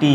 t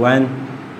1.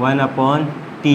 1/t.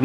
v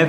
f,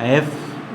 f